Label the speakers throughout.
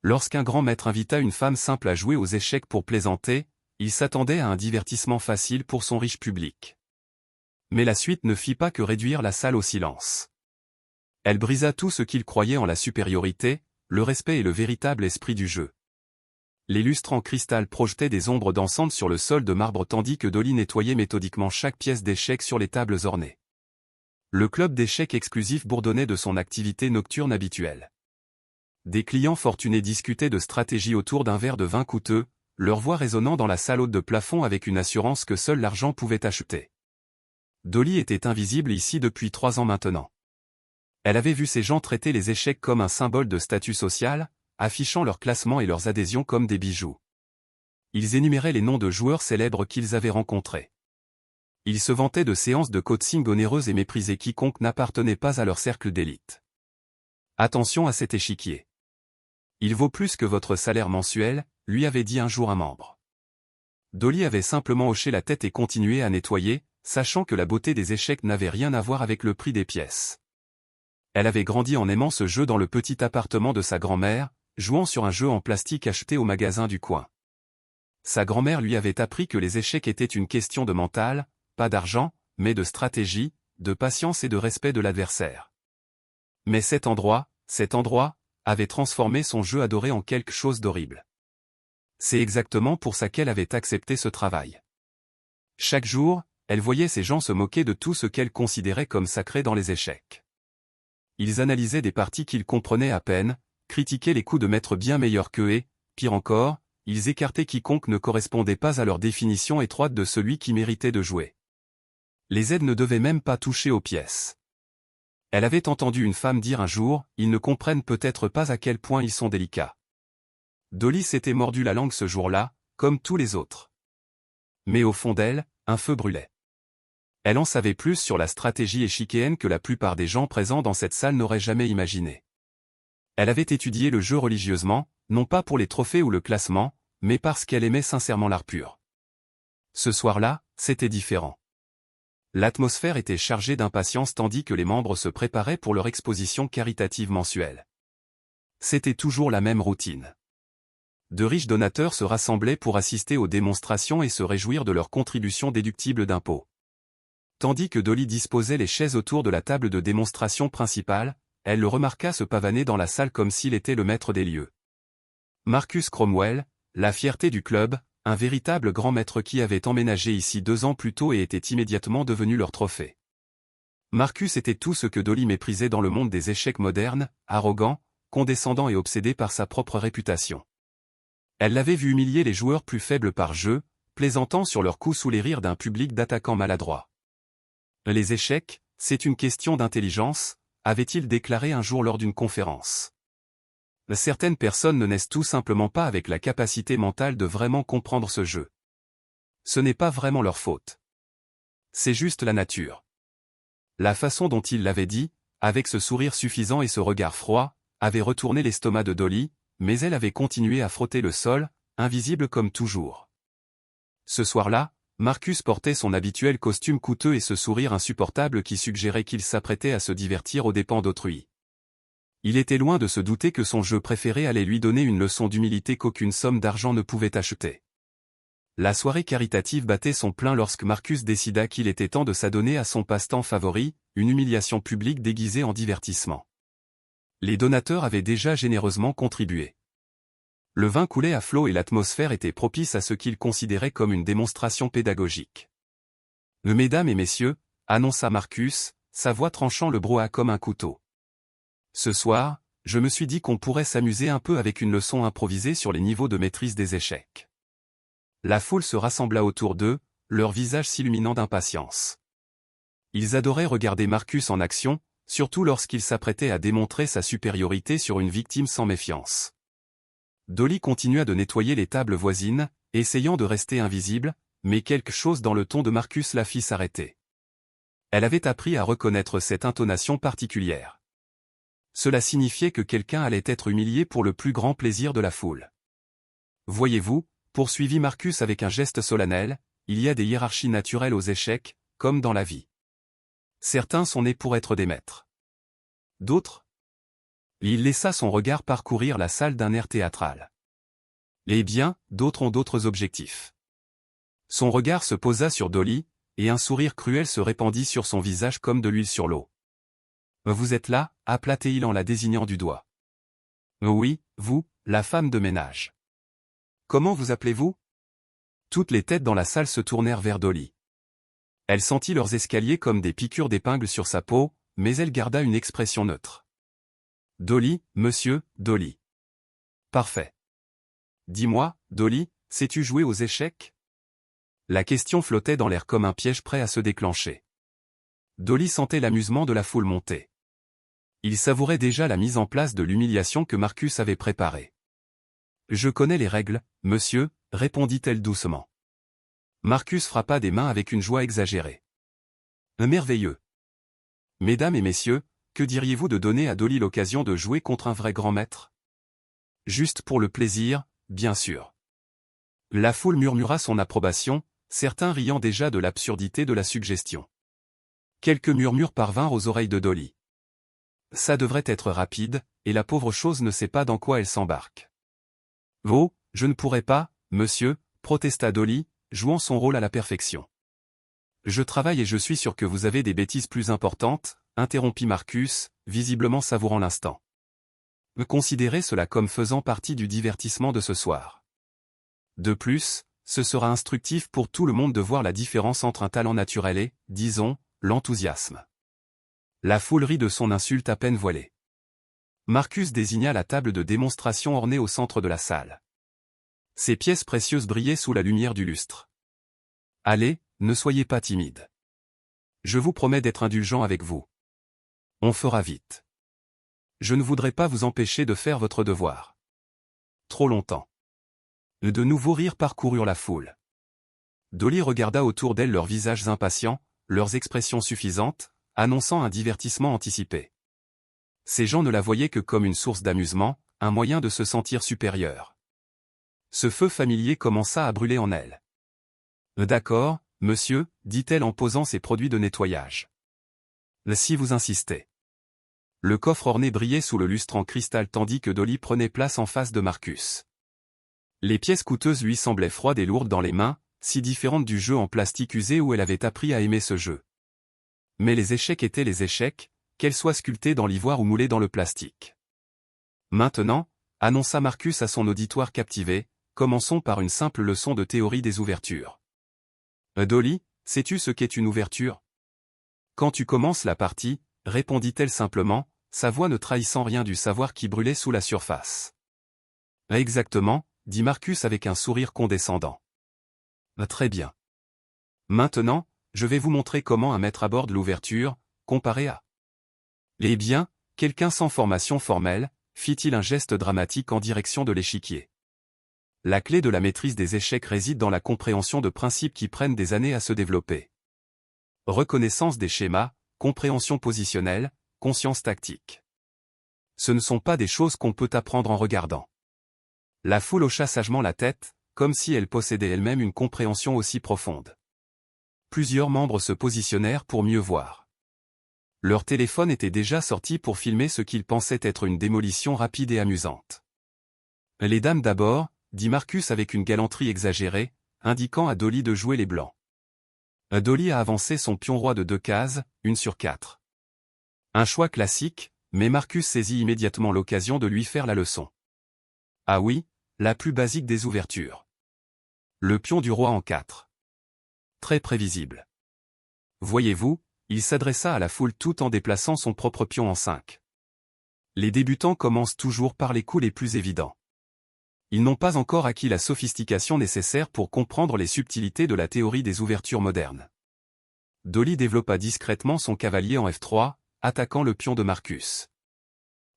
Speaker 1: Lorsqu'un grand maître invita une femme simple à jouer aux échecs pour plaisanter, il s'attendait à un divertissement facile pour son riche public. Mais la suite ne fit pas que réduire la salle au silence. Elle brisa tout ce qu'il croyait en la supériorité, le respect et le véritable esprit du jeu. Les lustres en cristal projetaient des ombres dansantes sur le sol de marbre tandis que Dolly nettoyait méthodiquement chaque pièce d'échecs sur les tables ornées. Le club d'échecs exclusif bourdonnait de son activité nocturne habituelle. Des clients fortunés discutaient de stratégie autour d'un verre de vin coûteux, leur voix résonnant dans la salle haute de plafond avec une assurance que seul l'argent pouvait acheter. Dolly était invisible ici depuis 3 ans maintenant. Elle avait vu ces gens traiter les échecs comme un symbole de statut social, affichant leur classement et leurs adhésions comme des bijoux. Ils énuméraient les noms de joueurs célèbres qu'ils avaient rencontrés. Ils se vantaient de séances de coaching onéreuses et méprisaient quiconque n'appartenait pas à leur cercle d'élite. Attention à cet échiquier. Il vaut plus que votre salaire mensuel, lui avait dit un jour un membre. Dolly avait simplement hoché la tête et continué à nettoyer, sachant que la beauté des échecs n'avait rien à voir avec le prix des pièces. Elle avait grandi en aimant ce jeu dans le petit appartement de sa grand-mère, jouant sur un jeu en plastique acheté au magasin du coin. Sa grand-mère lui avait appris que les échecs étaient une question de mental, pas d'argent, mais de stratégie, de patience et de respect de l'adversaire. Mais cet endroit, avait transformé son jeu adoré en quelque chose d'horrible. C'est exactement pour ça qu'elle avait accepté ce travail. Chaque jour, elle voyait ces gens se moquer de tout ce qu'elle considérait comme sacré dans les échecs. Ils analysaient des parties qu'ils comprenaient à peine, critiquaient les coups de maître bien meilleurs qu'eux et, pire encore, ils écartaient quiconque ne correspondait pas à leur définition étroite de celui qui méritait de jouer. Les aides ne devaient même pas toucher aux pièces. Elle avait entendu une femme dire un jour, « Ils ne comprennent peut-être pas à quel point ils sont délicats. » Dolly s'était mordu la langue ce jour-là, comme tous les autres. Mais au fond d'elle, un feu brûlait. Elle en savait plus sur la stratégie échiquéenne que la plupart des gens présents dans cette salle n'auraient jamais imaginé. Elle avait étudié le jeu religieusement, non pas pour les trophées ou le classement, mais parce qu'elle aimait sincèrement l'art pur. Ce soir-là, c'était différent. L'atmosphère était chargée d'impatience tandis que les membres se préparaient pour leur exposition caritative mensuelle. C'était toujours la même routine. De riches donateurs se rassemblaient pour assister aux démonstrations et se réjouir de leurs contributions déductibles d'impôts. Tandis que Dolly disposait les chaises autour de la table de démonstration principale, elle le remarqua se pavaner dans la salle comme s'il était le maître des lieux. Marcus Cromwell, la fierté du club, un véritable grand maître qui avait emménagé ici 2 ans plus tôt et était immédiatement devenu leur trophée. Marcus était tout ce que Dolly méprisait dans le monde des échecs modernes, arrogant, condescendant et obsédé par sa propre réputation. Elle l'avait vu humilier les joueurs plus faibles par jeu, plaisantant sur leurs coups sous les rires d'un public d'attaquants maladroits. Les échecs, c'est une question d'intelligence, avait-il déclaré un jour lors d'une conférence. Certaines personnes ne naissent tout simplement pas avec la capacité mentale de vraiment comprendre ce jeu. Ce n'est pas vraiment leur faute. C'est juste la nature. La façon dont il l'avait dit, avec ce sourire suffisant et ce regard froid, avait retourné l'estomac de Dolly, mais elle avait continué à frotter le sol, invisible comme toujours. Ce soir-là, Marcus portait son habituel costume coûteux et ce sourire insupportable qui suggérait qu'il s'apprêtait à se divertir aux dépens d'autrui. Il était loin de se douter que son jeu préféré allait lui donner une leçon d'humilité qu'aucune somme d'argent ne pouvait acheter. La soirée caritative battait son plein lorsque Marcus décida qu'il était temps de s'adonner à son passe-temps favori, une humiliation publique déguisée en divertissement. Les donateurs avaient déjà généreusement contribué. Le vin coulait à flot et l'atmosphère était propice à ce qu'il considérait comme une démonstration pédagogique. « Mesdames et messieurs », annonça Marcus, sa voix tranchant le brouhaha comme un couteau. Ce soir, je me suis dit qu'on pourrait s'amuser un peu avec une leçon improvisée sur les niveaux de maîtrise des échecs. La foule se rassembla autour d'eux, leurs visages s'illuminant d'impatience. Ils adoraient regarder Marcus en action, surtout lorsqu'il s'apprêtait à démontrer sa supériorité sur une victime sans méfiance. Dolly continua de nettoyer les tables voisines, essayant de rester invisible, mais quelque chose dans le ton de Marcus la fit s'arrêter. Elle avait appris à reconnaître cette intonation particulière. Cela signifiait que quelqu'un allait être humilié pour le plus grand plaisir de la foule. Voyez-vous, poursuivit Marcus avec un geste solennel, il y a des hiérarchies naturelles aux échecs, comme dans la vie. Certains sont nés pour être des maîtres. D'autres Il laissa son regard parcourir la salle d'un air théâtral. Eh bien, d'autres ont d'autres objectifs. Son regard se posa sur Dolly, et un sourire cruel se répandit sur son visage comme de l'huile sur l'eau. Vous êtes là, appela-t-il en la désignant du doigt. Oui, vous, la femme de ménage. Comment vous appelez-vous? Toutes les têtes dans la salle se tournèrent vers Dolly. Elle sentit leurs escaliers comme des piqûres d'épingle sur sa peau, mais elle garda une expression neutre. Dolly, monsieur, Dolly. Parfait. Dis-moi, Dolly, sais-tu jouer aux échecs? La question flottait dans l'air comme un piège prêt à se déclencher. Dolly sentait l'amusement de la foule monter. Il savourait déjà la mise en place de l'humiliation que Marcus avait préparée. Je connais les règles, monsieur, répondit-elle doucement. Marcus frappa des mains avec une joie exagérée. Merveilleux. Mesdames et messieurs, que diriez-vous de donner à Dolly l'occasion de jouer contre un vrai grand maître? Juste pour le plaisir, bien sûr. La foule murmura son approbation, certains riant déjà de l'absurdité de la suggestion. Quelques murmures parvinrent aux oreilles de Dolly. Ça devrait être rapide, et la pauvre chose ne sait pas dans quoi elle s'embarque. Oh, je ne pourrais pas, monsieur, protesta Dolly, jouant son rôle à la perfection. Je travaille et je suis sûr que vous avez des bêtises plus importantes, interrompit Marcus, visiblement savourant l'instant. Considérez cela comme faisant partie du divertissement de ce soir. De plus, ce sera instructif pour tout le monde de voir la différence entre un talent naturel et, disons, l'enthousiasme. La foule rit de son insulte à peine voilée. Marcus désigna la table de démonstration ornée au centre de la salle. Ses pièces précieuses brillaient sous la lumière du lustre. Allez, ne soyez pas timide. Je vous promets d'être indulgent avec vous. On fera vite. Je ne voudrais pas vous empêcher de faire votre devoir. Trop longtemps. De nouveaux rires parcoururent la foule. Dolly regarda autour d'elle leurs visages impatients, leurs expressions suffisantes, annonçant un divertissement anticipé. Ces gens ne la voyaient que comme une source d'amusement, un moyen de se sentir supérieur. Ce feu familier commença à brûler en elle. D'accord, monsieur, dit-elle en posant ses produits de nettoyage. Si vous insistez. Le coffre orné brillait sous le lustre en cristal tandis que Dolly prenait place en face de Marcus. Les pièces coûteuses lui semblaient froides et lourdes dans les mains, si différentes du jeu en plastique usé où elle avait appris à aimer ce jeu. Mais les échecs étaient les échecs, qu'elles soient sculptés dans l'ivoire ou moulés dans le plastique. Maintenant, annonça Marcus à son auditoire captivé, commençons par une simple leçon de théorie des ouvertures. Dolly, sais-tu ce qu'est une ouverture? Quand tu commences la partie, répondit-elle simplement, sa voix ne trahissant rien du savoir qui brûlait sous la surface. Exactement, dit Marcus avec un sourire condescendant. Très bien. Maintenant, je vais vous montrer comment un maître aborde l'ouverture, comparé à... Eh bien, quelqu'un sans formation formelle, fit-il un geste dramatique en direction de l'échiquier. La clé de la maîtrise des échecs réside dans la compréhension de principes qui prennent des années à se développer. Reconnaissance des schémas, compréhension positionnelle, conscience tactique. Ce ne sont pas des choses qu'on peut apprendre en regardant. La foule hocha sagement la tête, comme si elle possédait elle-même une compréhension aussi profonde. Plusieurs membres se positionnèrent pour mieux voir. Leur téléphone était déjà sorti pour filmer ce qu'ils pensaient être une démolition rapide et amusante. Les dames d'abord, dit Marcus avec une galanterie exagérée, indiquant à Dolly de jouer les blancs. Dolly a avancé son pion roi de 2 cases, 1 sur 4. Un choix classique, mais Marcus saisit immédiatement l'occasion de lui faire la leçon. Ah oui, la plus basique des ouvertures. Le pion du roi en 4. Très prévisible. Voyez-vous, il s'adressa à la foule tout en déplaçant son propre pion en 5. Les débutants commencent toujours par les coups les plus évidents. Ils n'ont pas encore acquis la sophistication nécessaire pour comprendre les subtilités de la théorie des ouvertures modernes. Dolly développa discrètement son cavalier en F3, attaquant le pion de Marcus.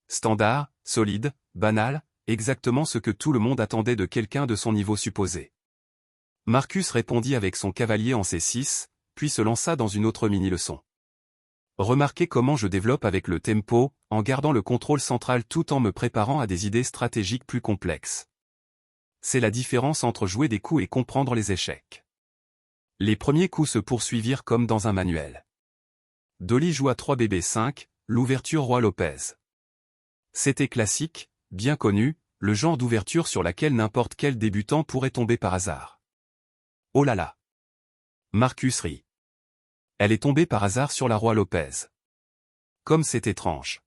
Speaker 1: Standard, solide, banal, exactement ce que tout le monde attendait de quelqu'un de son niveau supposé. Marcus répondit avec son cavalier en C6, puis se lança dans une autre mini-leçon. Remarquez comment je développe avec le tempo, en gardant le contrôle central tout en me préparant à des idées stratégiques plus complexes. C'est la différence entre jouer des coups et comprendre les échecs. Les premiers coups se poursuivirent comme dans un manuel. Dolly joua 3 BB5, l'ouverture roi Lopez. C'était classique, bien connu, le genre d'ouverture sur laquelle n'importe quel débutant pourrait tomber par hasard. Oh là là! Marcus rit. Elle est tombée par hasard sur la Roi Lopez. Comme c'est étrange.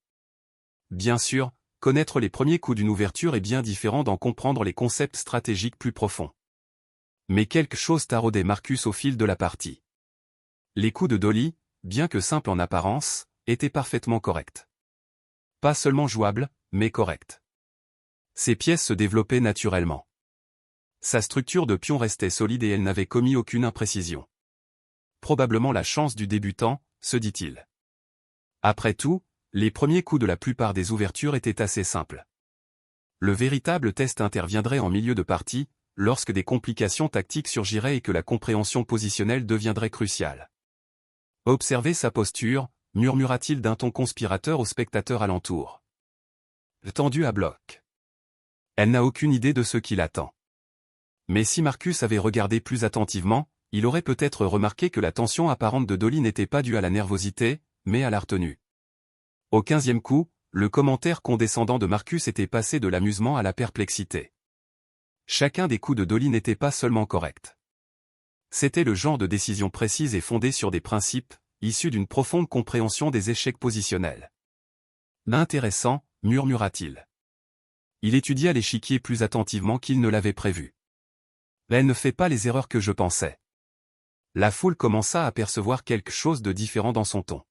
Speaker 1: Bien sûr, connaître les premiers coups d'une ouverture est bien différent d'en comprendre les concepts stratégiques plus profonds. Mais quelque chose taraudait Marcus au fil de la partie. Les coups de Dolly, bien que simples en apparence, étaient parfaitement corrects. Pas seulement jouables, mais corrects. Ses pièces se développaient naturellement. Sa structure de pion restait solide et elle n'avait commis aucune imprécision. Probablement la chance du débutant, se dit-il. Après tout, les premiers coups de la plupart des ouvertures étaient assez simples. Le véritable test interviendrait en milieu de partie, lorsque des complications tactiques surgiraient et que la compréhension positionnelle deviendrait cruciale. Observez sa posture, murmura-t-il d'un ton conspirateur aux spectateurs alentour. Tendu à bloc. Elle n'a aucune idée de ce qui l'attend. Mais si Marcus avait regardé plus attentivement, il aurait peut-être remarqué que la tension apparente de Dolly n'était pas due à la nervosité, mais à la retenue. Au 15e coup, le commentaire condescendant de Marcus était passé de l'amusement à la perplexité. Chacun des coups de Dolly n'était pas seulement correct. C'était le genre de décision précise et fondée sur des principes, issus d'une profonde compréhension des échecs positionnels. Intéressant, murmura-t-il. Il étudia l'échiquier plus attentivement qu'il ne l'avait prévu. Elle ne fait pas les erreurs que je pensais. La foule commença à percevoir quelque chose de différent dans son ton.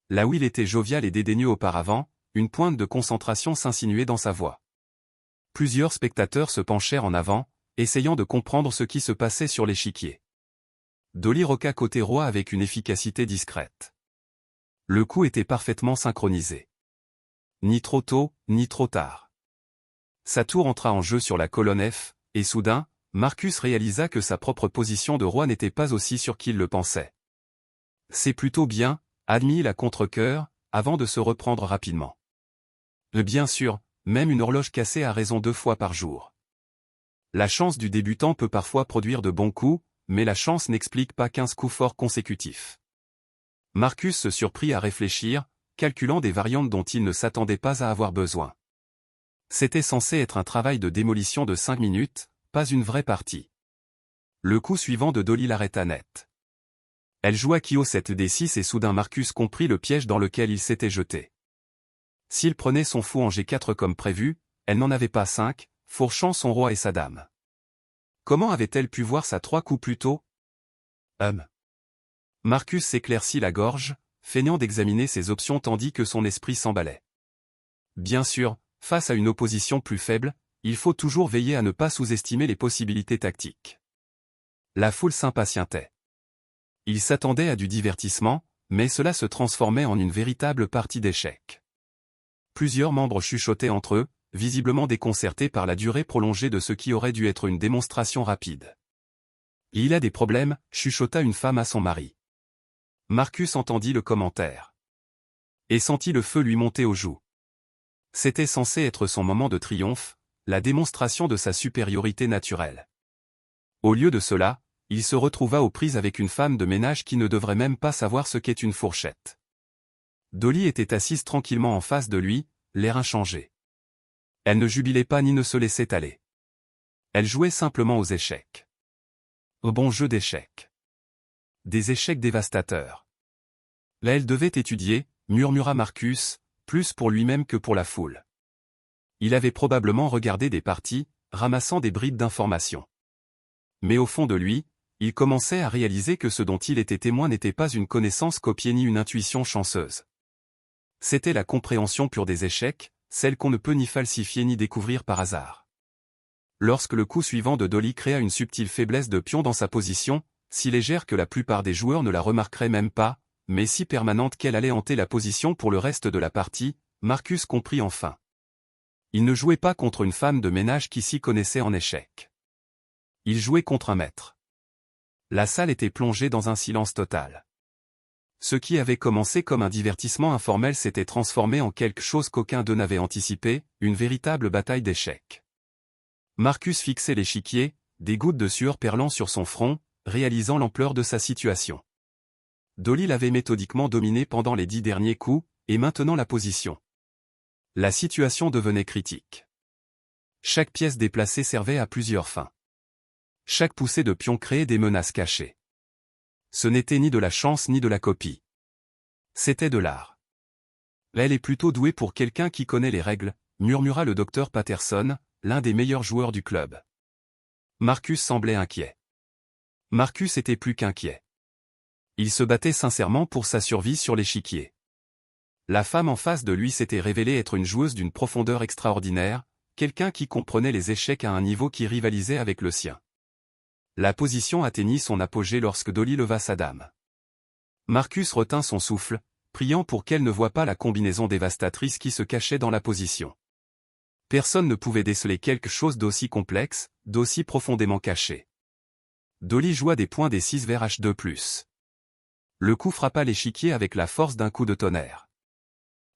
Speaker 1: Là où il était jovial et dédaigneux auparavant, une pointe de concentration s'insinuait dans sa voix. Plusieurs spectateurs se penchèrent en avant, essayant de comprendre ce qui se passait sur l'échiquier. Dolly roqua côté roi avec une efficacité discrète. Le coup était parfaitement synchronisé. Ni trop tôt, ni trop tard. Sa tour entra en jeu sur la colonne F, et soudain, Marcus réalisa que sa propre position de roi n'était pas aussi sûre qu'il le pensait. C'est plutôt bien, admit-il à contre-cœur, avant de se reprendre rapidement. Bien sûr, même une horloge cassée a raison 2 fois par jour. La chance du débutant peut parfois produire de bons coups, mais la chance n'explique pas 15 coups forts consécutifs. Marcus se surprit à réfléchir, calculant des variantes dont il ne s'attendait pas à avoir besoin. C'était censé être un travail de démolition de 5 minutes, pas une vraie partie. Le coup suivant de Dolly l'arrêta net. Elle joua Kio 7D6 et soudain Marcus comprit le piège dans lequel il s'était jeté. S'il prenait son fou en G4 comme prévu, elle n'en avait pas 5, fourchant son roi et sa dame. Comment avait-elle pu voir ça 3 coups plus tôt? Marcus s'éclaircit la gorge, feignant d'examiner ses options tandis que son esprit s'emballait. Bien sûr, face à une opposition plus faible, il faut toujours veiller à ne pas sous-estimer les possibilités tactiques. La foule s'impatientait. Il s'attendait à du divertissement, mais cela se transformait en une véritable partie d'échecs. Plusieurs membres chuchotaient entre eux, visiblement déconcertés par la durée prolongée de ce qui aurait dû être une démonstration rapide. « Il a des problèmes », chuchota une femme à son mari. Marcus entendit le commentaire. Et sentit le feu lui monter aux joues. C'était censé être son moment de triomphe, la démonstration de sa supériorité naturelle. Au lieu de cela, il se retrouva aux prises avec une femme de ménage qui ne devrait même pas savoir ce qu'est une fourchette. Dolly était assise tranquillement en face de lui, l'air inchangé. Elle ne jubilait pas ni ne se laissait aller. Elle jouait simplement aux échecs. Au bon jeu d'échecs. Des échecs dévastateurs. Là elle devait étudier, murmura Marcus, plus pour lui-même que pour la foule. Il avait probablement regardé des parties, ramassant des bribes d'informations. Mais au fond de lui, il commençait à réaliser que ce dont il était témoin n'était pas une connaissance copiée ni une intuition chanceuse. C'était la compréhension pure des échecs, celle qu'on ne peut ni falsifier ni découvrir par hasard. Lorsque le coup suivant de Dolly créa une subtile faiblesse de pion dans sa position, si légère que la plupart des joueurs ne la remarqueraient même pas, mais si permanente qu'elle allait hanter la position pour le reste de la partie, Marcus comprit enfin. Il ne jouait pas contre une femme de ménage qui s'y connaissait en échecs. Il jouait contre un maître. La salle était plongée dans un silence total. Ce qui avait commencé comme un divertissement informel s'était transformé en quelque chose qu'aucun d'eux n'avait anticipé, une véritable bataille d'échecs. Marcus fixait l'échiquier, des gouttes de sueur perlant sur son front, réalisant l'ampleur de sa situation. Dolly l'avait méthodiquement dominé pendant les 10 derniers coups, et maintenant la position. La situation devenait critique. Chaque pièce déplacée servait à plusieurs fins. Chaque poussée de pion créait des menaces cachées. Ce n'était ni de la chance ni de la copie. C'était de l'art. Elle est plutôt douée pour quelqu'un qui connaît les règles, murmura le docteur Patterson, l'un des meilleurs joueurs du club. Marcus semblait inquiet. Marcus était plus qu'inquiet. Il se battait sincèrement pour sa survie sur l'échiquier. La femme en face de lui s'était révélée être une joueuse d'une profondeur extraordinaire, quelqu'un qui comprenait les échecs à un niveau qui rivalisait avec le sien. La position atteignit son apogée lorsque Dolly leva sa dame. Marcus retint son souffle, priant pour qu'elle ne voie pas la combinaison dévastatrice qui se cachait dans la position. Personne ne pouvait déceler quelque chose d'aussi complexe, d'aussi profondément caché. Dolly joua des points des 6 vers H2+. Le coup frappa l'échiquier avec la force d'un coup de tonnerre.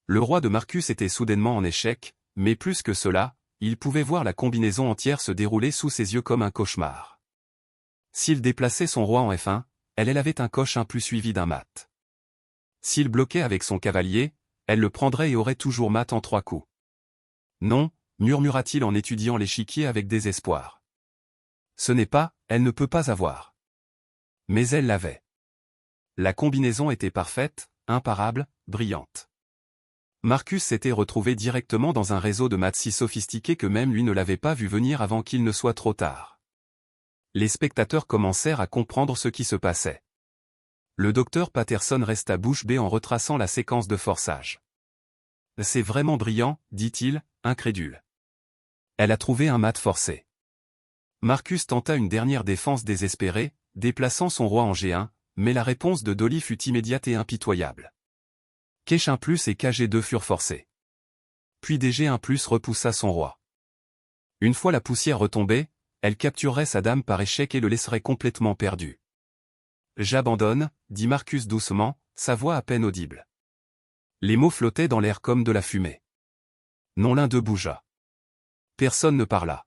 Speaker 1: Le roi de Marcus était soudainement en échec, mais plus que cela, il pouvait voir la combinaison entière se dérouler sous ses yeux comme un cauchemar. S'il déplaçait son roi en F1, elle avait un coche 1 plus suivi d'un mat. S'il bloquait avec son cavalier, elle le prendrait et aurait toujours mat en 3 coups. Non, murmura-t-il en étudiant l'échiquier avec désespoir. Ce n'est pas, elle ne peut pas avoir. Mais elle l'avait. La combinaison était parfaite, imparable, brillante. Marcus s'était retrouvé directement dans un réseau de maths si sophistiqué que même lui ne l'avait pas vu venir avant qu'il ne soit trop tard. Les spectateurs commencèrent à comprendre ce qui se passait. Le docteur Patterson resta bouche bée en retraçant la séquence de forçage. « C'est vraiment brillant, dit-il, incrédule. Elle a trouvé un mat forcé. » Marcus tenta une dernière défense désespérée, déplaçant son roi en G1, mais la réponse de Dolly fut immédiate et impitoyable. Kh1+ et Kg2 furent forcés. Puis Dg1+ repoussa son roi. Une fois la poussière retombée, elle capturerait sa dame par échec et le laisserait complètement perdu. « J'abandonne, dit Marcus doucement, sa voix à peine audible. Les mots flottaient dans l'air comme de la fumée. Non, l'un d'eux bougea. Personne ne parla.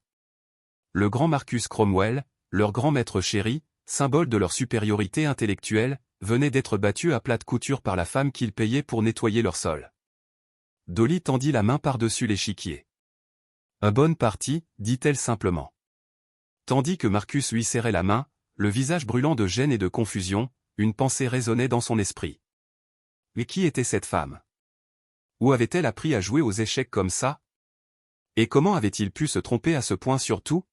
Speaker 1: Le grand Marcus Cromwell, leur grand maître chéri, symbole de leur supériorité intellectuelle, venait d'être battu à plate couture par la femme qu'ils payaient pour nettoyer leur sol. Dolly tendit la main par-dessus l'échiquier. « Un bonne partie, dit-elle simplement. » Tandis que Marcus lui serrait la main, le visage brûlant de gêne et de confusion, une pensée résonnait dans son esprit. Mais qui était cette femme? Où avait-elle appris à jouer aux échecs comme ça? Et comment avait-il pu se tromper à ce point surtout?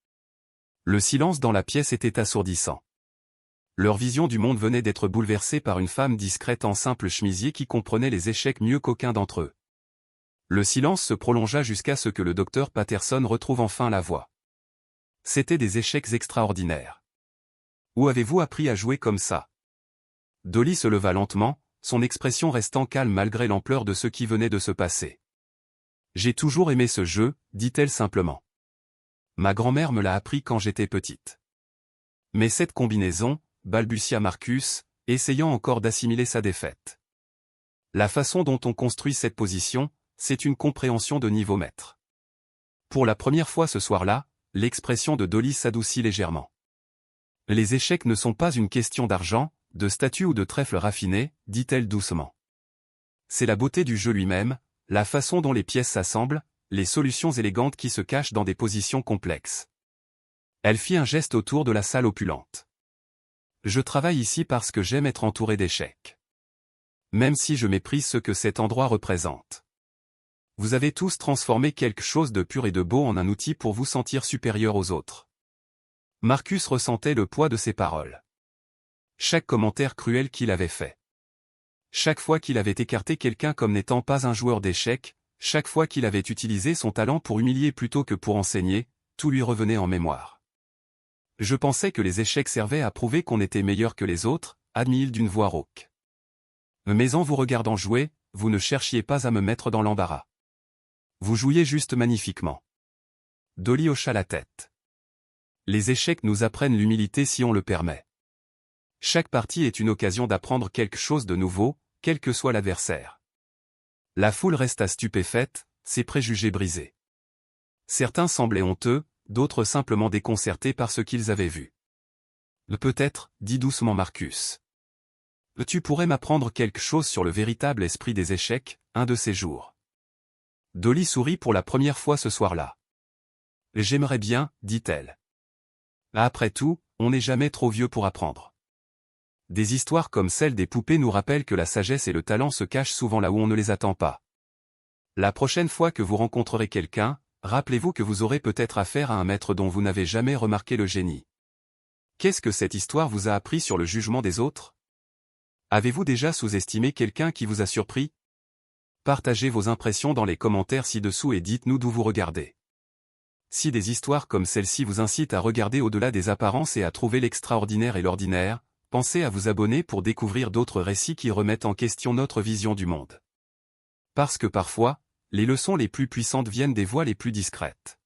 Speaker 1: Le silence dans la pièce était assourdissant. Leur vision du monde venait d'être bouleversée par une femme discrète en simple chemisier qui comprenait les échecs mieux qu'aucun d'entre eux. Le silence se prolongea jusqu'à ce que le docteur Patterson retrouve enfin la voix. C'étaient des échecs extraordinaires. Où avez-vous appris à jouer comme ça? Dolly se leva lentement, son expression restant calme malgré l'ampleur de ce qui venait de se passer. J'ai toujours aimé ce jeu, dit-elle simplement. Ma grand-mère me l'a appris quand j'étais petite. Mais cette combinaison, balbutia Marcus, essayant encore d'assimiler sa défaite. La façon dont on construit cette position, c'est une compréhension de niveau maître. Pour la première fois ce soir-là, l'expression de Dolly s'adoucit légèrement. Les échecs ne sont pas une question d'argent, de statut ou de trèfle raffiné, dit-elle doucement. C'est la beauté du jeu lui-même, la façon dont les pièces s'assemblent, les solutions élégantes qui se cachent dans des positions complexes. Elle fit un geste autour de la salle opulente. Je travaille ici parce que j'aime être entouré d'échecs. Même si je méprise ce que cet endroit représente. Vous avez tous transformé quelque chose de pur et de beau en un outil pour vous sentir supérieur aux autres. Marcus ressentait le poids de ses paroles. Chaque commentaire cruel qu'il avait fait. Chaque fois qu'il avait écarté quelqu'un comme n'étant pas un joueur d'échecs, chaque fois qu'il avait utilisé son talent pour humilier plutôt que pour enseigner, tout lui revenait en mémoire. Je pensais que les échecs servaient à prouver qu'on était meilleur que les autres, admit-il d'une voix rauque. Mais en vous regardant jouer, vous ne cherchiez pas à me mettre dans l'embarras. Vous jouiez juste magnifiquement. Dolly hocha la tête. Les échecs nous apprennent l'humilité si on le permet. Chaque partie est une occasion d'apprendre quelque chose de nouveau, quel que soit l'adversaire. La foule resta stupéfaite, ses préjugés brisés. Certains semblaient honteux, d'autres simplement déconcertés par ce qu'ils avaient vu. Peut-être, dit doucement Marcus. Tu pourrais m'apprendre quelque chose sur le véritable esprit des échecs, un de ces jours. Dolly sourit pour la première fois ce soir-là. J'aimerais bien, dit-elle. Après tout, on n'est jamais trop vieux pour apprendre. Des histoires comme celle des poupées nous rappellent que la sagesse et le talent se cachent souvent là où on ne les attend pas. La prochaine fois que vous rencontrerez quelqu'un, rappelez-vous que vous aurez peut-être affaire à un maître dont vous n'avez jamais remarqué le génie. Qu'est-ce que cette histoire vous a appris sur le jugement des autres? Avez-vous déjà sous-estimé quelqu'un qui vous a surpris? Partagez vos impressions dans les commentaires ci-dessous et dites-nous d'où vous regardez. Si des histoires comme celle-ci vous incitent à regarder au-delà des apparences et à trouver l'extraordinaire et l'ordinaire, pensez à vous abonner pour découvrir d'autres récits qui remettent en question notre vision du monde. Parce que parfois, les leçons les plus puissantes viennent des voies les plus discrètes.